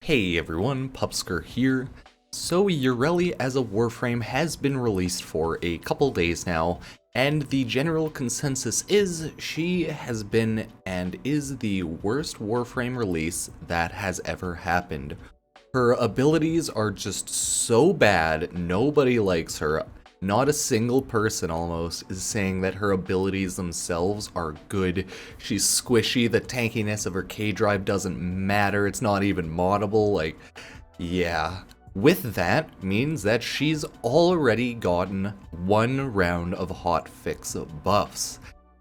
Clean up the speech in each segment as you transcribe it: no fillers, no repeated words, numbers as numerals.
Hey everyone, Pupsker here. So Yareli as a Warframe has been released for a couple days now, and the general consensus is she has been and is the worst Warframe release that has ever happened. Her abilities are just so bad, nobody likes her. Not a single person almost is saying that her abilities themselves are good. She's squishy, the tankiness of her K-drive doesn't matter, it's not even moddable, yeah. With that means that she's already gotten one round of hotfix buffs.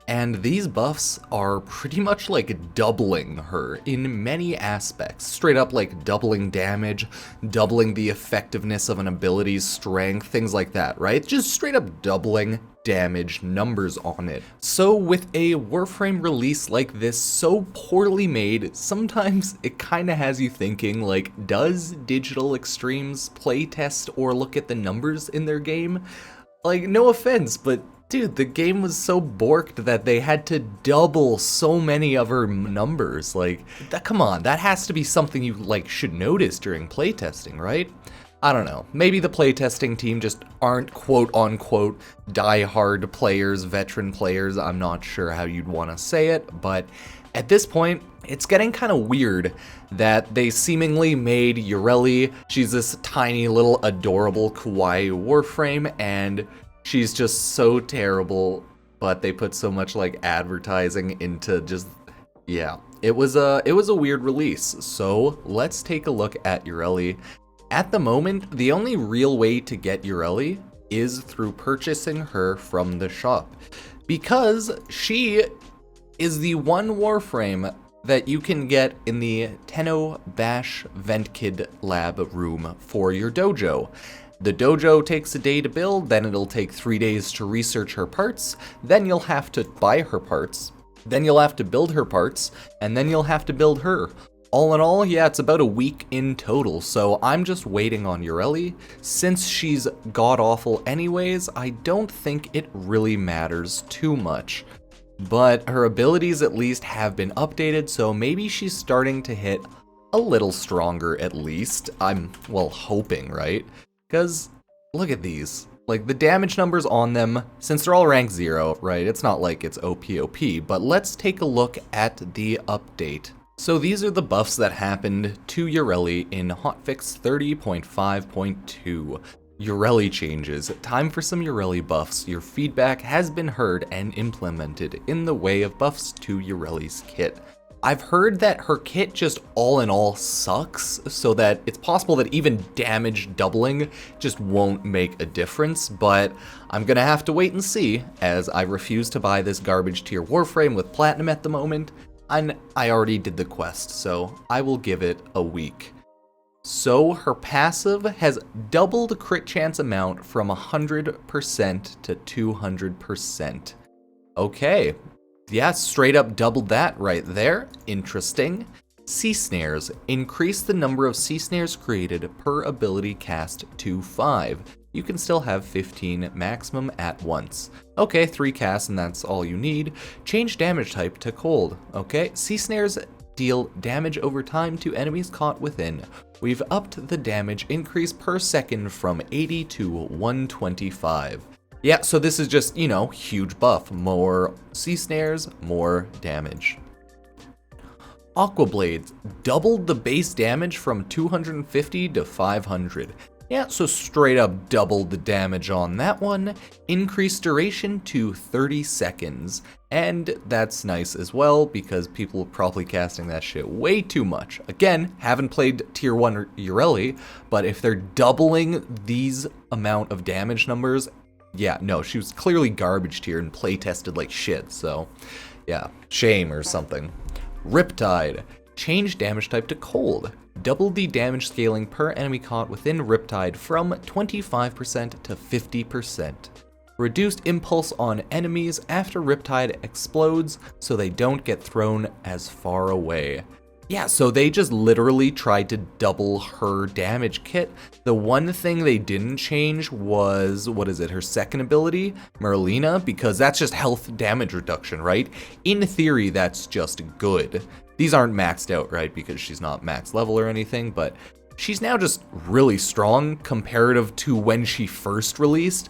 And these buffs are pretty much like doubling her in many aspects. Straight up like doubling damage, doubling the effectiveness of an ability's strength, things like that, right? Just straight up doubling damage numbers on it. So with a Warframe release like this so poorly made, sometimes it kinda has you thinking like, does Digital Extremes playtest or look at the numbers in their game? Like, no offense, but dude, the game was so borked that they had to double so many of her numbers. Like, come on, that has to be something you, should notice during playtesting, right? I don't know. Maybe the playtesting team just aren't quote-unquote die-hard players, veteran players. I'm not sure how you'd want to say it, but at this point, it's getting kind of weird that they seemingly made Yareli, she's this tiny little adorable kawaii Warframe, and she's just so terrible, but they put so much advertising into just, yeah. It was a weird release. So let's take a look at Yareli. At the moment, the only real way to get Yareli is through purchasing her from the shop, because she is the one Warframe that you can get in the Tenno Bash Ventkid lab room for your dojo. The dojo takes a day to build, then it'll take 3 days to research her parts, then you'll have to buy her parts, then you'll have to build her parts, and then you'll have to build her. All in all, yeah, it's about a week in total, so I'm just waiting on Yareli. Since she's god-awful anyways, I don't think it really matters too much. But her abilities at least have been updated, so maybe she's starting to hit a little stronger at least. I'm, well, hoping, right? Because, look at these. The damage numbers on them, since they're all rank 0, right? It's not like it's OP, but let's take a look at the update. So these are the buffs that happened to Yareli in hotfix 30.5.2. Yareli changes. Time for some Yareli buffs. Your feedback has been heard and implemented in the way of buffs to Yareli's kit. I've heard that her kit just all in all sucks, so that it's possible that even damage doubling just won't make a difference, but I'm gonna have to wait and see, as I refuse to buy this garbage tier Warframe with Platinum at the moment, and I already did the quest, so I will give it a week. So her passive has doubled crit chance amount from 100% to 200%. Okay. Yeah, straight up doubled that right there. Interesting. Sea snares. Increase the number of sea snares created per ability cast to 5. You can still have 15 maximum at once. Okay, 3 casts and that's all you need. Change damage type to cold. Okay, sea snares deal damage over time to enemies caught within. We've upped the damage increase per second from 80 to 125. Yeah, so this is just, huge buff. More sea snares, more damage. Aqua Blades doubled the base damage from 250 to 500. Yeah, so straight up doubled the damage on that one. Increased duration to 30 seconds. And that's nice as well, because people are probably casting that shit way too much. Again, haven't played tier 1 Yareli, but if they're doubling these amount of damage numbers, yeah, no, she was clearly garbage tier and playtested like shit, so yeah, shame or something. Riptide. Change damage type to cold. Double the damage scaling per enemy caught within Riptide from 25% to 50%. Reduced impulse on enemies after Riptide explodes so they don't get thrown as far away. Yeah, so they just literally tried to double her damage kit. The one thing they didn't change was, her second ability, Merlina, because that's just health damage reduction, right? In theory, that's just good. these aren't maxed out, right, because she's not max level or anything, but she's now just really strong comparative to when she first released.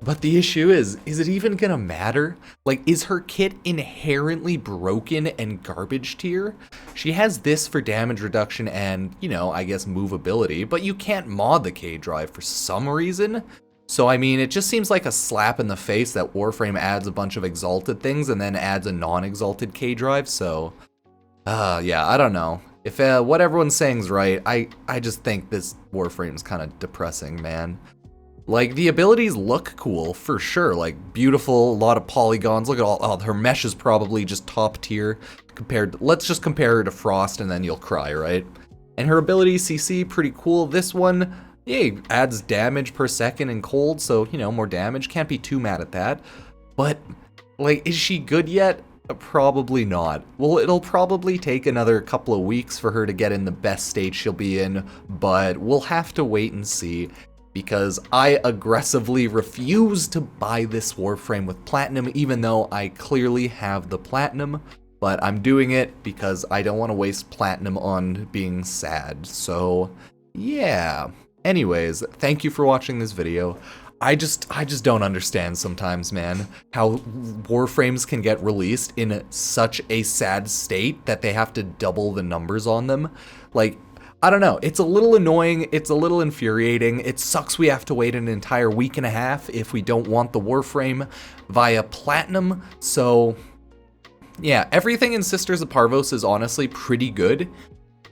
But the issue is it even gonna matter? Like, is her kit inherently broken and garbage tier? She has this for damage reduction and, you know, I guess movability, but you can't mod the K-Drive for some reason. So, I mean, it just seems like a slap in the face that Warframe adds a bunch of exalted things and then adds a non-exalted K-Drive, so... yeah, I don't know. If what everyone's saying is right, I just think this Warframe's kind of depressing, man. Like, the abilities look cool, for sure. Like, beautiful, a lot of polygons. Look at all, her mesh is probably just top tier compared, let's just compare her to Frost and then you'll cry, right? And her ability, CC, pretty cool. This one, yeah, adds damage per second in cold, so, you know, more damage. Can't be too mad at that. But, like, is she good yet? Probably not. Well, it'll probably take another couple of weeks for her to get in the best state she'll be in, but we'll have to wait and see. Because I aggressively refuse to buy this Warframe with Platinum, even though I clearly have the Platinum, but I'm doing it because I don't want to waste Platinum on being sad, so yeah. Anyways, thank you for watching this video. I just don't understand sometimes, man, how Warframes can get released in such a sad state that they have to double the numbers on them. Like, I don't know, it's a little annoying, it's a little infuriating, it sucks we have to wait an entire week and a half if we don't want the Warframe via Platinum, so yeah, everything in Sisters of Parvos is honestly pretty good,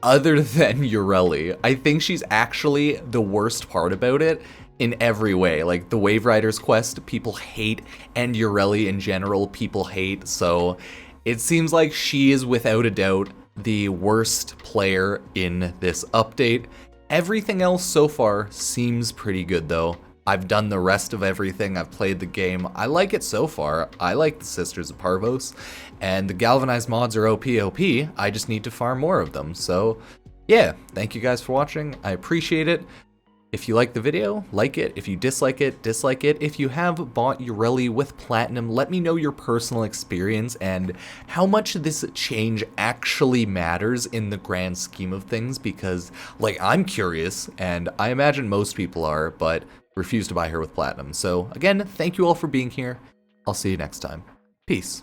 other than Yareli. I think she's actually the worst part about it in every way. Like, the Wave Riders quest, people hate, and Yareli in general, people hate, so it seems like she is without a doubt the worst player in this update. Everything else so far seems pretty good though. I've done the rest of everything, I've played the game, I like it so far. I like the Sisters of Parvos, and the galvanized mods are OP. I just need to farm more of them. So yeah, thank you guys for watching, I appreciate it. If you like the video, like it. If you dislike it, dislike it. If you have bought Yareli with Platinum, let me know your personal experience and how much this change actually matters in the grand scheme of things, because, like, I'm curious, and I imagine most people are, but refuse to buy her with Platinum. So, again, thank you all for being here. I'll see you next time. Peace.